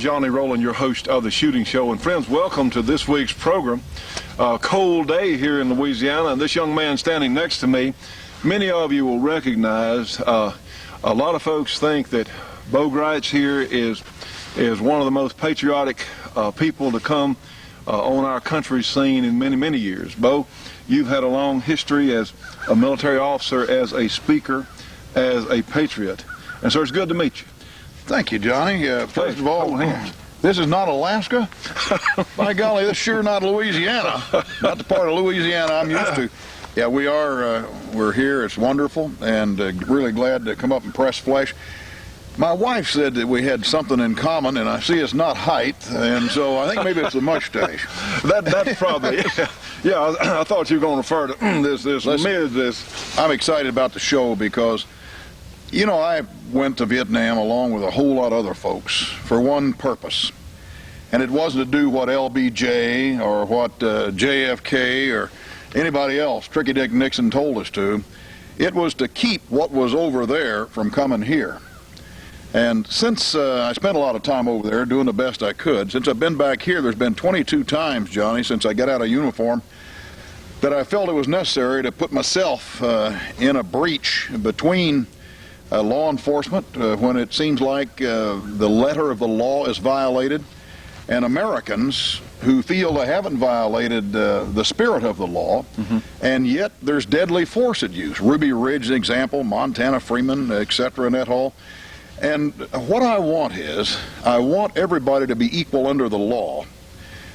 Johnny Rowland, your host of the Shooting Show. And friends, welcome to this week's program. Cold day here in Louisiana, and this young man standing next to me, many of you will recognize. A lot of folks think that Bo Greitz here is one of the most patriotic people to come on our country's scene in many, many years. Bo, you've had a long history as a military officer, as a speaker, as a patriot. And so it's good to meet you. Thank you, Johnny. First of all, this is not Alaska. By golly, this is sure not Louisiana. Not the part of Louisiana I'm used to. Yeah, we're here. It's wonderful, and really glad to come up and press flesh. My wife said that we had something in common, and I see it's not height, and so I think maybe it's the mustache. That's probably, yeah, I thought you were going to refer to this. I'm excited about the show because, you know, I went to Vietnam along with a whole lot of other folks for one purpose, and it wasn't to do what LBJ or what JFK or anybody else, Tricky Dick Nixon, told us to. It was to keep what was over there from coming here. And since I spent a lot of time over there doing the best I could, since I've been back here, there's been 22 times, Johnny, since I got out of uniform, that I felt it was necessary to put myself in a breach between law enforcement when it seems like the letter of the law is violated, and Americans who feel they haven't violated the spirit of the law, and yet there's deadly force at use. Ruby Ridge, an example, Montana Freeman, etc., and that all. And what I want is, I want everybody to be equal under the law.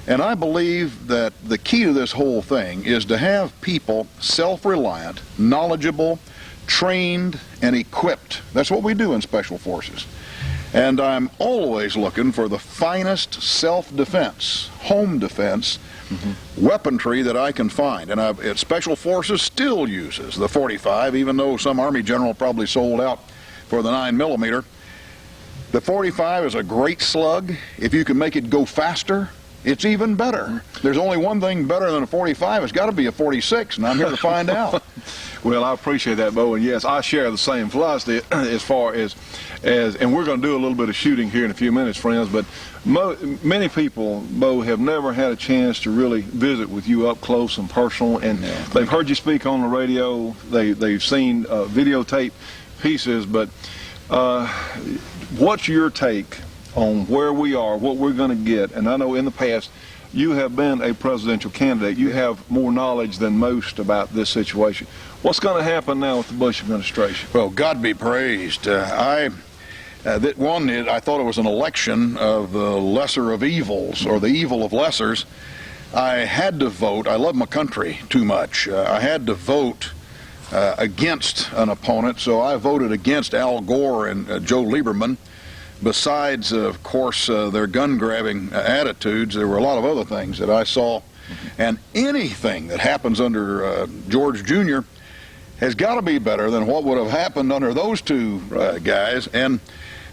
And I believe that the key to this whole thing is to have people self-reliant, knowledgeable, trained, and equipped. That's what we do in Special Forces. And I'm always looking for the finest self-defense, home defense, weaponry that I can find. And Special Forces still uses the .45, even though some Army general probably sold out for the 9mm. The .45 is a great slug. If you can make it go faster, it's even better. There's only one thing better than a .45. It's got to be a .46, and I'm here to find out. Well, I appreciate that, Bo, and yes, I share the same philosophy as far as and we're going to do a little bit of shooting here in a few minutes, friends, but many people, Bo, have never had a chance to really visit with you up close and personal, and they've heard you speak on the radio, they've seen videotape pieces, but what's your take on where we are, what we're going to get? And I know in the past you have been a presidential candidate. You have more knowledge than most about this situation. What's going to happen now with the Bush administration? Well, God be praised. I thought it was an election of the lesser of evils, or the evil of lessers. I had to vote. I love my country too much. I had to vote against an opponent, so I voted against Al Gore and Joe Lieberman. Besides, of course, their gun-grabbing attitudes, there were a lot of other things that I saw. And anything that happens under George Jr. has got to be better than what would have happened under those two guys. And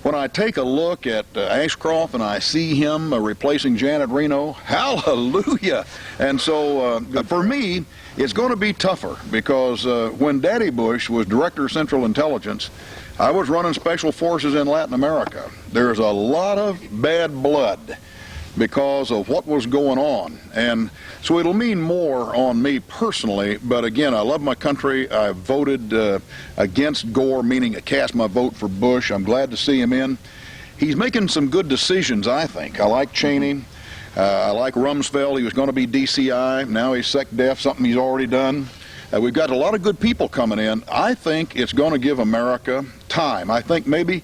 when I take a look at Ashcroft and I see him replacing Janet Reno, hallelujah! And so for me, it's going to be tougher, because when Daddy Bush was Director of Central Intelligence, I was running Special Forces in Latin America. There's a lot of bad blood because of what was going on. And so it'll mean more on me personally, but again, I love my country. I voted against Gore, meaning I cast my vote for Bush. I'm glad to see him in. He's making some good decisions, I think. I like Cheney. I like Rumsfeld. He was going to be DCI. Now he's SecDef, something he's already done. We've got a lot of good people coming in. I think it's going to give America time. I think maybe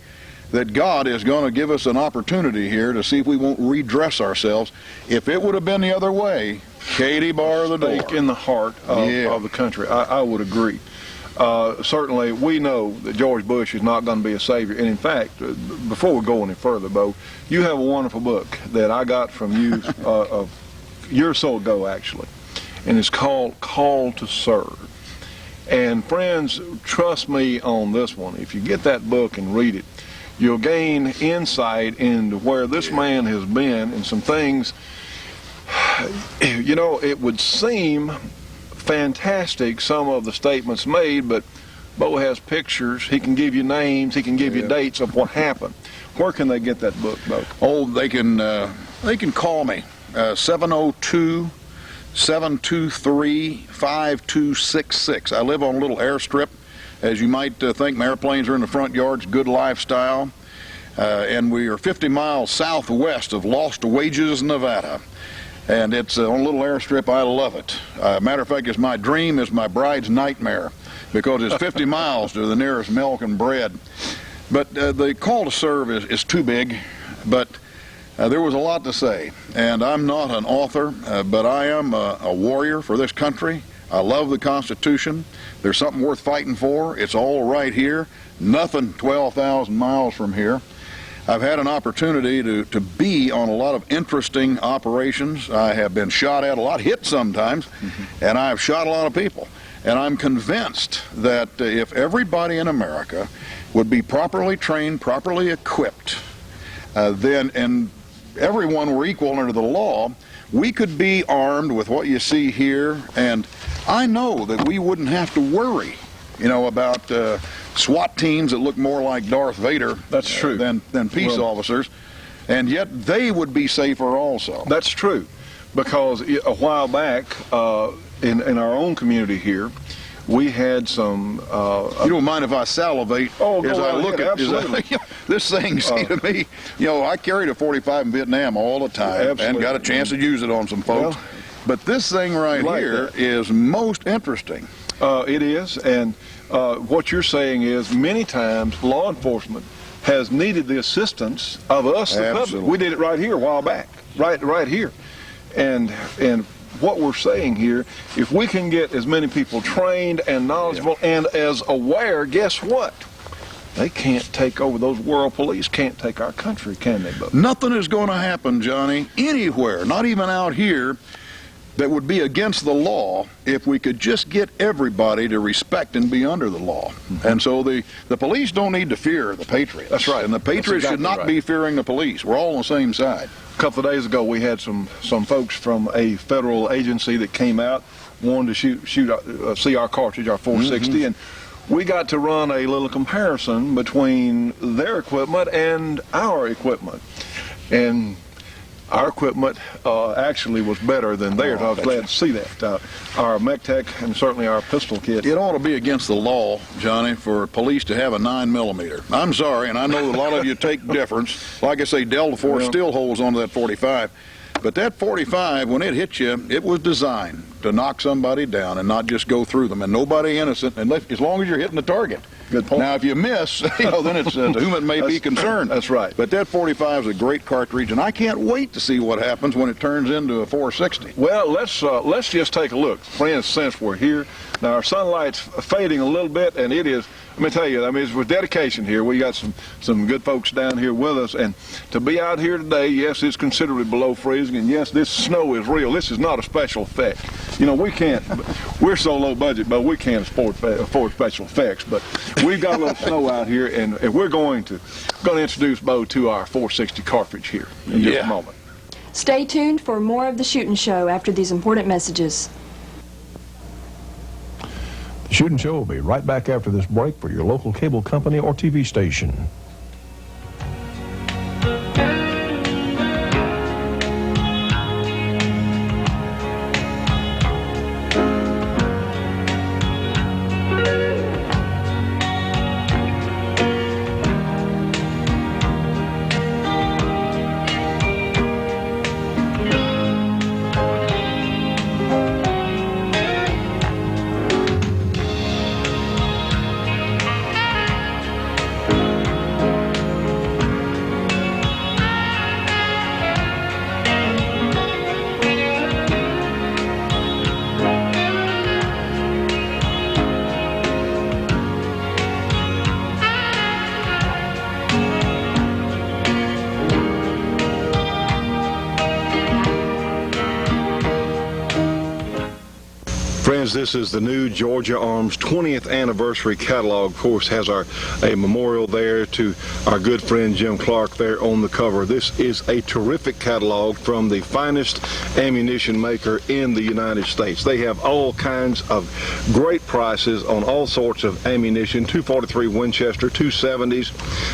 that God is going to give us an opportunity here to see if we won't redress ourselves. If it would have been the other way, Katie bar the door. Stake in the heart of the country. I would agree. Certainly, we know that George Bush is not going to be a savior. And in fact, before we go any further, Bo, you have a wonderful book that I got from you a year or so ago, actually. And it's called Call to Serve. And friends, trust me on this one. If you get that book and read it, you'll gain insight into where this man has been and some things. You know, it would seem fantastic, some of the statements made, but Bo has pictures. He can give you names. He can give you dates of what happened. Where can they get that book, Bo? Oh, they can call me, 702-723-5266. I live on a little airstrip. As you might think, my airplanes are in the front yards, good lifestyle. And we are 50 miles southwest of Lost Wages, Nevada. And it's on a little airstrip. I love it. Matter of fact, it's my dream, it's my bride's nightmare, because it's 50 miles to the nearest milk and bread. But the call to serve is too big, but there was a lot to say. And I'm not an author, but I am a warrior for this country. I love the Constitution. There's something worth fighting for. It's all right here. Nothing 12,000 miles from here. I've had an opportunity to be on a lot of interesting operations. I have been shot at a lot, hit sometimes, and I've shot a lot of people. And I'm convinced that if everybody in America would be properly trained, properly equipped, and everyone were equal under the law, we could be armed with what you see here, and I know that we wouldn't have to worry, about SWAT teams that look more like Darth Vader. That's true. Than peace officers, and yet they would be safer also. That's true, because a while back in our own community here, we had some. You don't mind if I salivate as I look at this thing? See, to me, I carried a 45 in Vietnam all the time, and got a chance to use it on some folks. Well, but this thing right here is most interesting. It is, and what you're saying is many times law enforcement has needed the assistance of us, the public. We did it right here a while back, right here, and what we're saying here, if we can get as many people trained and knowledgeable and as aware, guess what? They can't take over. Those world police can't take our country, can they, Bo? Nothing is going to happen, Johnny, anywhere, not even out here, that would be against the law if we could just get everybody to respect and be under the law. And so the police don't need to fear the patriots. That's right. And the patriots should not be fearing the police. We're all on the same side. A couple of days ago, we had some folks from a federal agency that came out, wanted to see our cartridge, our 460, and we got to run a little comparison between their equipment and our equipment. And our equipment actually was better than theirs. I was glad to see that. Our MechTech and certainly our pistol kit. It ought to be against the law, Johnny, for police to have a 9mm. I'm sorry, and I know a lot of you take difference. Like I say, Delta Force still holds onto that 45. But that 45, when it hit you, it was designed to knock somebody down and not just go through them. And nobody innocent, as long as you're hitting the target. Good point. Now, if you miss, then it's to whom it may be concerned. That's right. But that 45 is a great cartridge, and I can't wait to see what happens when it turns into a 460. Well, let's just take a look. Friends, since we're here, now our sunlight's fading a little bit, and it is. Let me tell you, it's with dedication here. We got some good folks down here with us, and to be out here today, yes, it's considerably below freezing, and yes, this snow is real. This is not a special effect. We can't. We're so low budget, but we can't afford special effects. But we've got a little snow out here, and we're going to introduce Bo to our 460 cartridge here in just a moment. Stay tuned for more of the Shootin' Show after these important messages. The Shootin' Show will be right back after this break for your local cable company or TV station. Friends, this is the new Georgia Arms 20th anniversary catalog. Of course, has a memorial there to our good friend Jim Clark there on the cover. This is a terrific catalog from the finest ammunition maker in the United States. They have all kinds of great prices on all sorts of ammunition: 243 Winchester, 270s,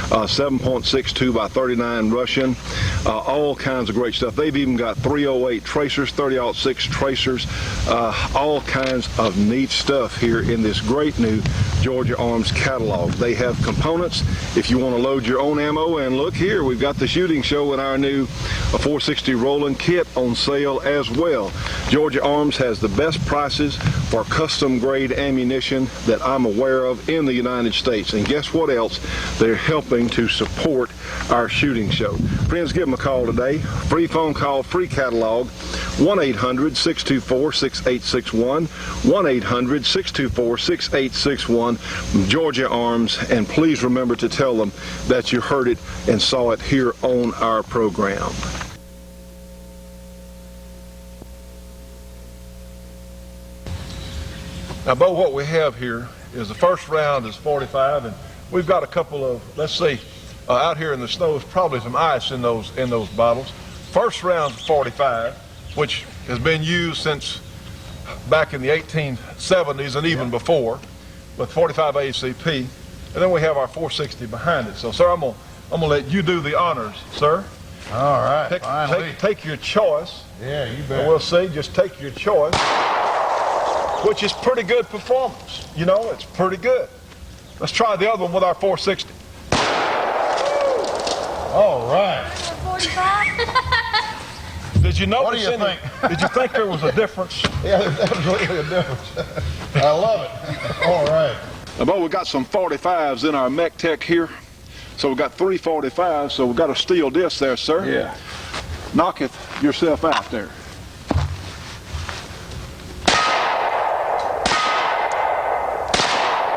7.62 by 39 Russian, all kinds of great stuff. They've even got 308 tracers, 30-06 tracers, all kinds of neat stuff here in this great new Georgia Arms catalog. They have components if you want to load your own ammo, and look here, we've got the shooting show in our new 460 Rowland kit on sale as well. Georgia Arms has the best prices for custom grade ammunition that I'm aware of in the United States, and guess what else? They're helping to support our shooting show. Friends, give them a call today. Free phone call, free catalog, 1-800-624-6861, 1-800-624-6861, Georgia Arms, and please remember to tell them that you heard it and saw it here on our program. Now, Bo, what we have here is the first round is 45, and we've got a couple of, let's see, out here in the snow is probably some ice in those bottles. First round 45, which has been used since back in the 1870s and even before, with 45 ACP, and then we have our 460 behind it. So, sir, I'm gonna let you do the honors, sir. All right, Take your choice. Yeah, you bet. And we'll see. Just take your choice, which is pretty good performance. You know, it's pretty good. Let's try the other one with our 460. All right. 45? Did you notice What do you think? Did you think there was a difference? Yeah, there's absolutely a difference. I love it. All right. Now, Bo, we got some 45s in our mech tech here. So we've got 3 45s, so we've got a steel disc there, sir. Yeah. Knocketh yourself out there.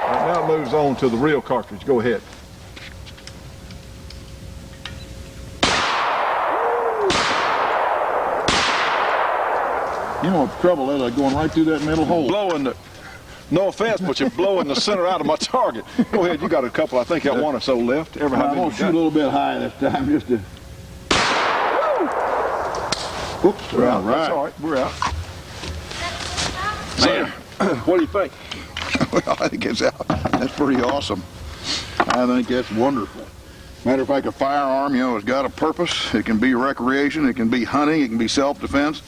Right, now it moves on to the real cartridge. Go ahead. You know what the trouble is? I'm going right through that middle hole. Blowing the, no offense, but you're blowing the center out of my target. Go ahead, you got a couple. I think you got one or so left. I'm going to shoot a little bit high this time just to... Oops, we're out. That's all right, we're out. Man, What do you think? well, I think it's out. That's pretty awesome. I think that's wonderful. Matter of fact, a firearm, you know, has got a purpose. It can be recreation, it can be hunting, it can be self-defense.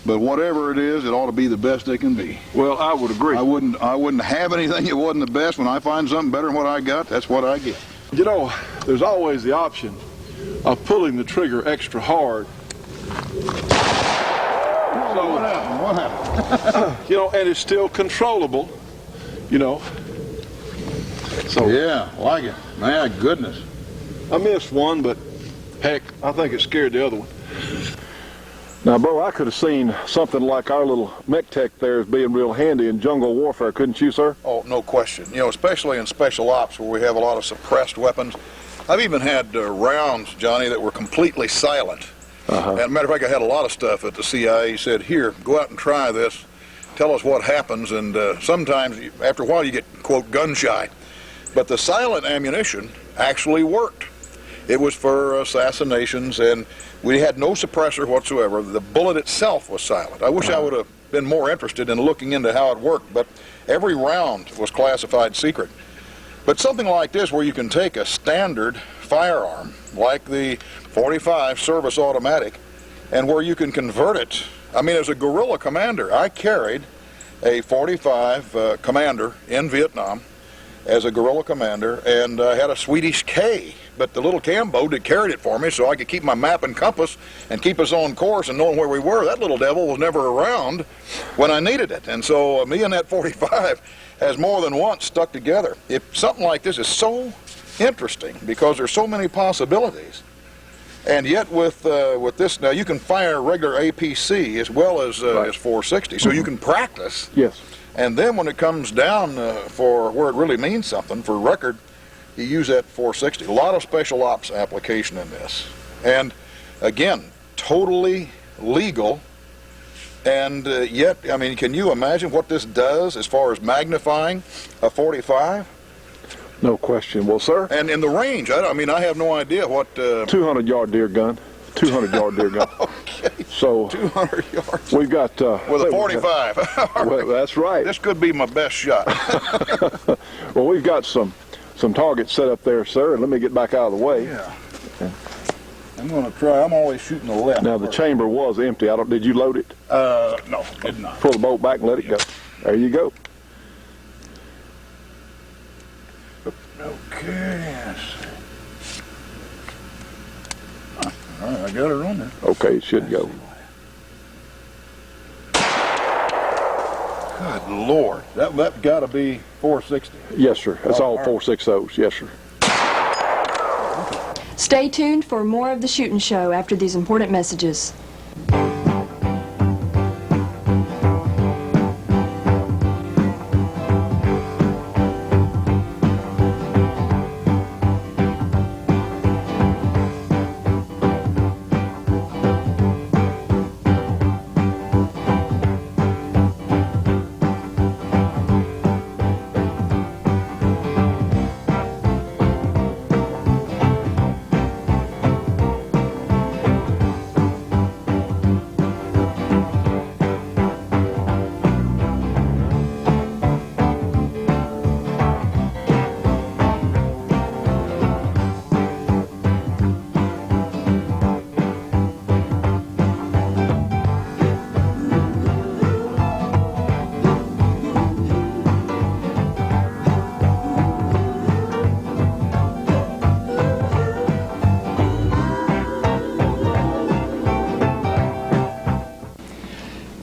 But whatever it is, it ought to be the best it can be. Well, I would agree. I wouldn't have anything that wasn't the best. When I find something better than what I got, that's what I get. You know, there's always the option of pulling the trigger extra hard. What happened? What happened? You know, and it's still controllable, you know. So Yeah, like it. My goodness. I missed one, but heck, I think it scared the other one. Now, Bo, I could have seen something like our little mech tech there as being real handy in jungle warfare, couldn't you, sir? Oh, no question. You know, especially in special ops where we have a lot of suppressed weapons. I've even had rounds, Johnny, that were completely silent. As a matter of fact, I had a lot of stuff at the CIA said, here, go out and try this. Tell us what happens. And sometimes, after a while, you get, quote, gun shy. But the silent ammunition actually worked. It was for assassinations, and we had no suppressor whatsoever. The bullet itself was silent. I wish I would have been more interested in looking into how it worked, but every round was classified secret. But something like this, where you can take a standard firearm, like the 45 service automatic, and where you can convert it. I mean, as a guerrilla commander, I carried a 45 Commander in Vietnam as a guerrilla commander, and I had a Swedish K, but the little Cambo that carried it for me so I could keep my map and compass and keep us on course and knowing where we were. That little devil was never around when I needed it, and so me and that 45 has more than once stuck together. If something like this is so interesting because there's so many possibilities, and yet with this, now you can fire regular APC as well as 460, so you can practice. Yes. And then when it comes down for where it really means something, for record, you use that 460. A lot of special ops application in this. And again, totally legal And yet, I mean, can you imagine what this does as far as magnifying a .45? No question. Well, sir. And in the range, I mean, I have no idea what... 200-yard deer gun. 200-yard deer gun. Okay. So 200 yards. We've got... with a .45. Well, that's right. This could be my best shot. Well, we've got some targets set up there, sir, and let me get back out of the way. Yeah. I'm going to try. I'm always shooting the left. Now, the chamber was empty. Did you load it? No, did not. Pull the bolt back and let it go. There you go. Okay. All right, I got it on there. Okay, it should go. Good Lord. That got to be 460. Yes, sir. That's all right. 4.60s. Yes, sir. Stay tuned for more of the Shootin' Show after these important messages.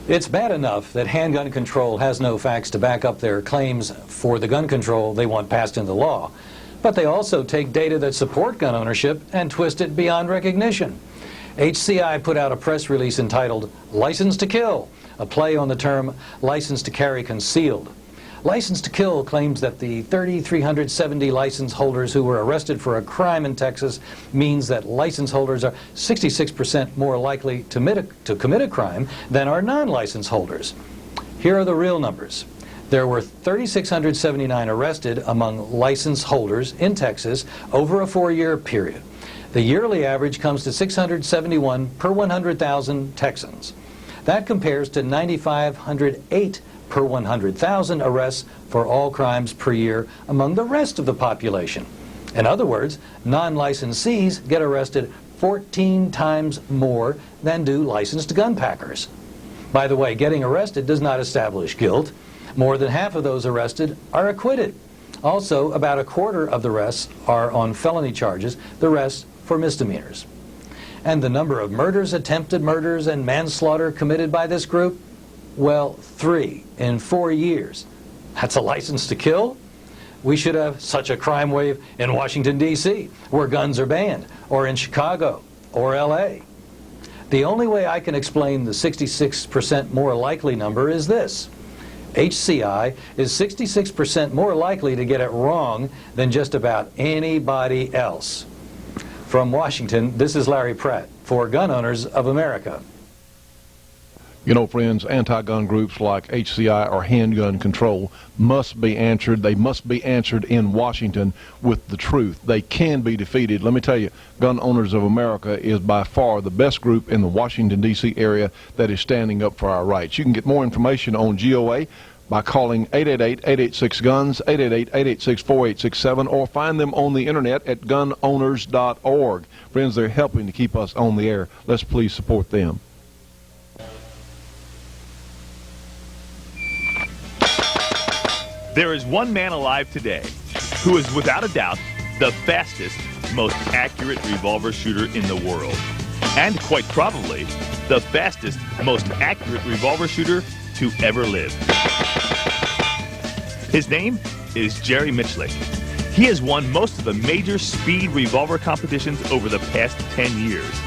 It's bad enough that handgun control has no facts to back up their claims for the gun control they want passed into law. But they also take data that support gun ownership and twist it beyond recognition. HCI put out a press release entitled "License to Kill," a play on the term license to carry concealed. License to Kill claims that the 3,370 license holders who were arrested for a crime in Texas means that license holders are 66% more likely to commit a crime than are non-license holders. Here are the real numbers. There were 3,679 arrested among license holders in Texas over a 4-year period. The yearly average comes to 671 per 100,000 Texans. That compares to 9,508 per 100,000 arrests for all crimes per year among the rest of the population. In other words, non-licensees get arrested 14 times more than do licensed gun packers. By the way, getting arrested does not establish guilt. More than half of those arrested are acquitted. Also, about a quarter of the arrests are on felony charges, the rest for misdemeanors. And the number of murders, attempted murders, and manslaughter committed by this group? Well, 3 in 4 years. That's a license to kill? We should have such a crime wave in Washington, D.C., where guns are banned, or in Chicago, or L.A. The only way I can explain the 66% more likely number is this. HCI is 66% more likely to get it wrong than just about anybody else. From Washington, this is Larry Pratt for Gun Owners of America. You know, friends, anti-gun groups like HCI or Handgun Control must be answered. They must be answered in Washington with the truth. They can be defeated. Let me tell you, Gun Owners of America is by far the best group in the Washington, D.C. area that is standing up for our rights. You can get more information on GOA by calling 888-886-GUNS, 888-886-4867, or find them on the internet at gunowners.org. Friends, they're helping to keep us on the air. Let's please support them. There is one man alive today who is without a doubt the fastest, most accurate revolver shooter in the world. And quite probably the fastest, most accurate revolver shooter to ever live. His name is Jerry Michlik. He has won most of the major speed revolver competitions over the past 10 years.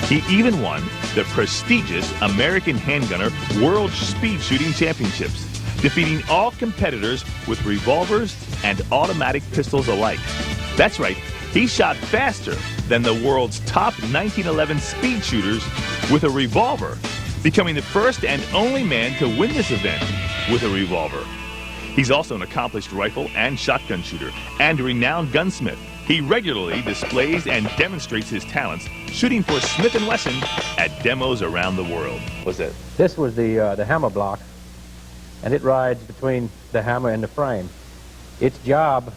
He even won the prestigious American Handgunner World Speed Shooting Championships, defeating all competitors with revolvers and automatic pistols alike. That's right, he shot faster than the world's top 1911 speed shooters with a revolver becoming the first and only man to win this event with a revolver. He's also an accomplished rifle and shotgun shooter and a renowned gunsmith. He regularly displays and demonstrates his talents shooting for Smith & Wesson at demos around the world. What's that? This was the hammer block, and it rides between the hammer and the frame. Its job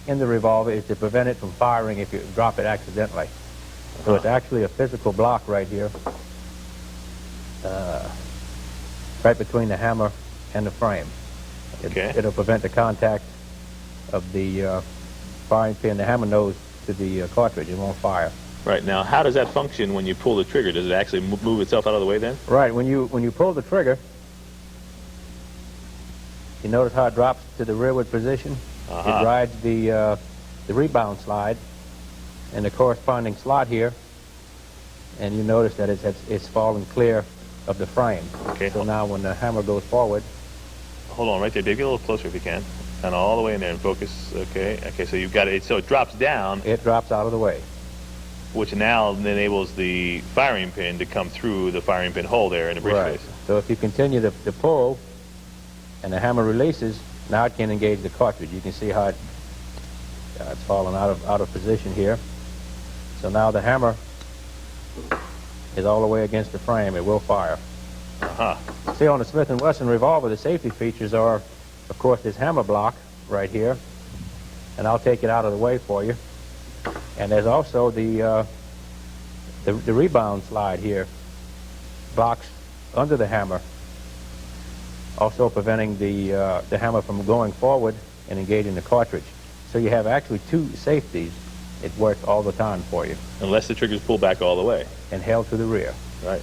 in the revolver is to prevent it from firing if you drop it accidentally. So it's actually a physical block right here, right between the hammer and the frame. It'll prevent the contact of the firing pin, the hammer nose, to the cartridge. It won't fire. Right. Now, how does that function when you pull the trigger? Does it actually move itself out of the way then? Right. When you pull the trigger, you notice how it drops to the rearward position? It rides the rebound slide in the corresponding slot here, and you notice that it's falling clear of the frame. Okay. So now when the hammer goes forward... Hold on right there, Dave. Get a little closer if you can. Kind of all the way in there and focus. Okay. Okay, so you've got it. So it drops down. It drops out of the way. Which now enables the firing pin to come through the firing pin hole there in the breech face. So if you continue to pull and the hammer releases, now it can engage the cartridge. You can see how it's fallen out of position here. So now the hammer is all the way against the frame. It will fire. See, on the Smith & Wesson revolver, the safety features are, of course, this hammer block right here, and I'll take it out of the way for you. And there's also the rebound slide here, blocks under the hammer, also preventing the hammer from going forward and engaging the cartridge. So you have actually two safeties. It works all the time for you. Unless the trigger's pulled back all the way. And held to the rear. Right.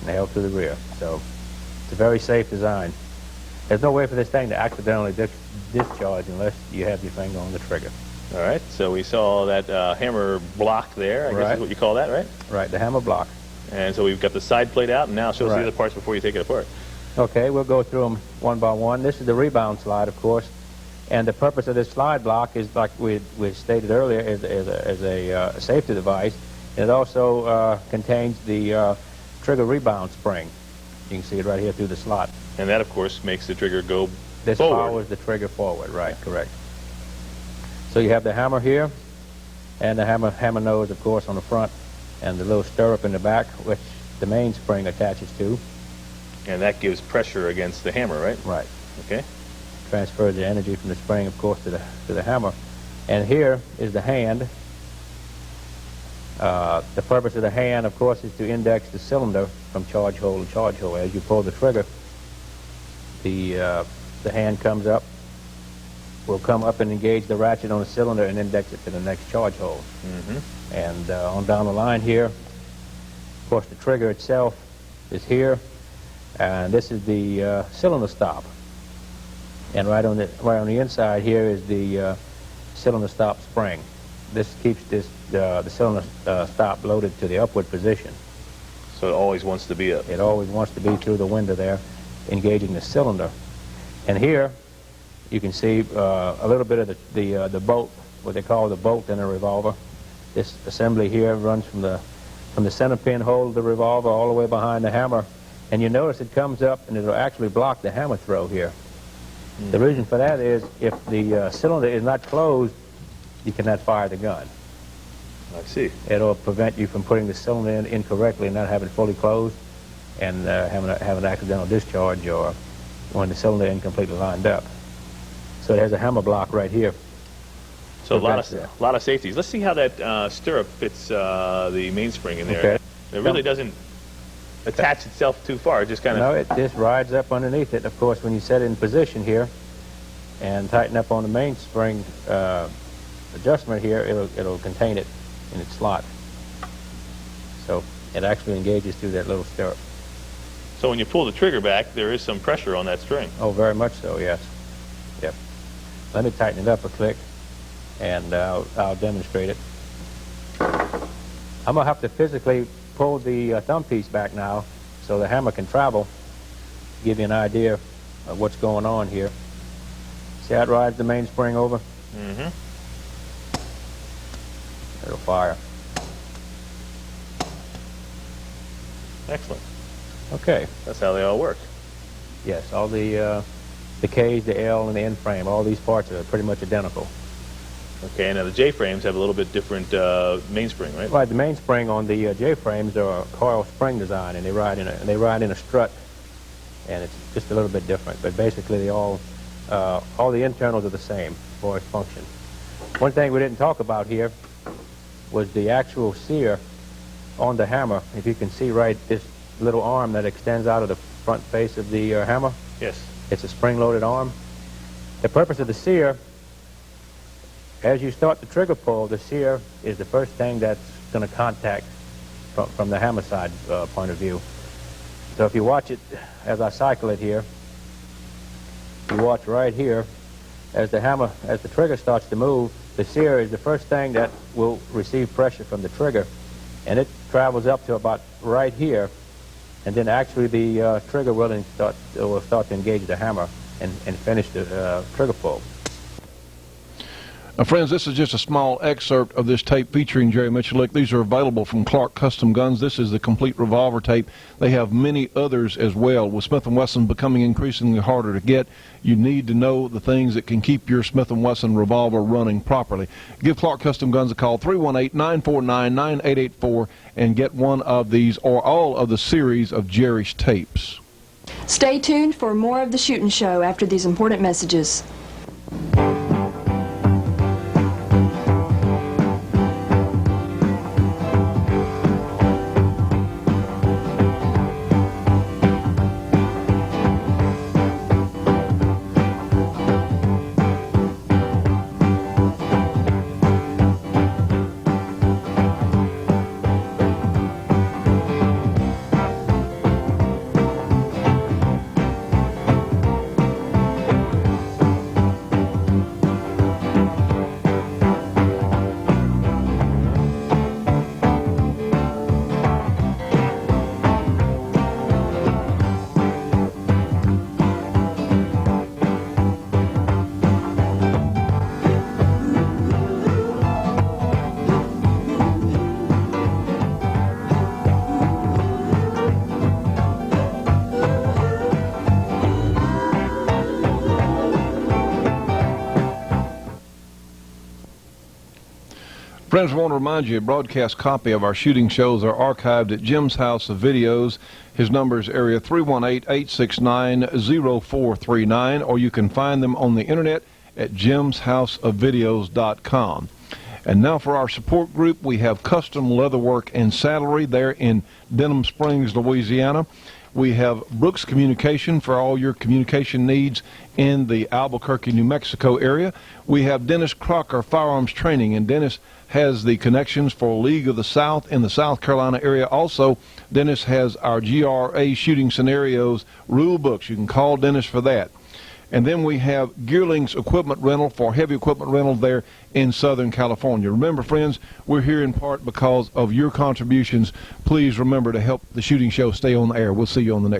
And held to the rear. So it's a very safe design. There's no way for this thing to accidentally discharge unless you have your finger on the trigger. All right, so we saw that hammer block there, I guess is what you call that, right? Right, the hammer block. And so we've got the side plate out, and now show us the other parts before you take it apart. Okay, we'll go through them one by one. This is the rebound slide, of course, and the purpose of this slide block is, like we stated earlier, is a safety device. It also contains the trigger rebound spring. You can see it right here through the slot. And that, of course, makes the trigger go forward. This powers the trigger forward, right, correct. So you have the hammer here, and the hammer nose, of course, on the front, and the little stirrup in the back, which the mainspring attaches to. And that gives pressure against the hammer, right? Right. Okay. Transfers the energy from the spring, of course, to the hammer. And here is the hand. The purpose of the hand, of course, is to index the cylinder from charge hole to charge hole. As you pull the trigger, the hand comes up, will come up and engage the ratchet on the cylinder and index it to the next charge hole. And on down the line here, of course, the trigger itself is here, and this is the cylinder stop. And right on the inside here is the cylinder stop spring. This keeps the cylinder stop loaded to the upward position. So it always wants to be up. It always wants to be through the window there, engaging the cylinder. And here, you can see a little bit of the bolt, what they call the bolt in a revolver. This assembly here runs from the center pin hole of the revolver all the way behind the hammer. And you notice it comes up and it'll actually block the hammer throw here. The reason for that is if the cylinder is not closed, you cannot fire the gun. I see. It'll prevent you from putting the cylinder in incorrectly and not having it fully closed and having an accidental discharge, or when the cylinder isn't completely lined up. So it has a hammer block right here. So a lot of safeties. Let's see how that stirrup fits the mainspring in there. Okay. It really doesn't attach itself too far. It just kind of... No, it just rides up underneath it. Of course, when you set it in position here and tighten up on the mainspring adjustment here, it'll contain it in its slot. So it actually engages through that little stirrup. So when you pull the trigger back, there is some pressure on that string. Oh, very much so, yes. Yep. Let me tighten it up a click, and I'll demonstrate it. I'm going to have to physically pull the thumb piece back now so the hammer can travel, give you an idea of what's going on here. See how it rides the mainspring over? It'll fire. Excellent. Okay. That's how they all work. Yes, all the cage, the L, and the end frame, all these parts are pretty much identical. Okay, now the J-frames have a little bit different mainspring, right? Right, the mainspring on the J-frames are a coil spring design, and they ride in a strut, and it's just a little bit different. But basically, they all the internals are the same as far as function. One thing we didn't talk about here was the actual sear on the hammer. If you can see right, this little arm that extends out of the front face of the hammer. Yes. It's a spring-loaded arm. The purpose of the sear, as you start the trigger pull, the sear is the first thing that's going to contact from the hammer side point of view. So if you watch it as I cycle it here, you watch right here, as the trigger starts to move, the sear is the first thing that will receive pressure from the trigger, and it travels up to about right here, and then actually the trigger will start to engage the hammer and finish the trigger pull. Now, friends, this is just a small excerpt of this tape featuring Jerry Michalik. These are available from Clark Custom Guns. This is the complete revolver tape. They have many others as well. With Smith & Wesson becoming increasingly harder to get, you need to know the things that can keep your Smith & Wesson revolver running properly. Give Clark Custom Guns a call, 318-949-9884, and get one of these or all of the series of Jerry's tapes. Stay tuned for more of the Shootin' Show after these important messages. Friends, I want to remind you, a broadcast copy of our shooting shows are archived at Jim's House of Videos. His number is area 318-869-0439, or you can find them on the internet at jimshouseofvideos.com. And now for our support group, we have Custom Leatherwork and Saddlery there in Denham Springs, Louisiana. We have Brooks Communication for all your communication needs in the Albuquerque, New Mexico area. We have Dennis Crocker Firearms Training, and Dennis has the connections for League of the South in the South Carolina area. Also, Dennis has our GRA shooting scenarios rule books. You can call Dennis for that. And then we have Gearlings Equipment Rental for heavy equipment rental there in Southern California. Remember, friends, we're here in part because of your contributions. Please remember to help the shooting show stay on the air. We'll see you on the next.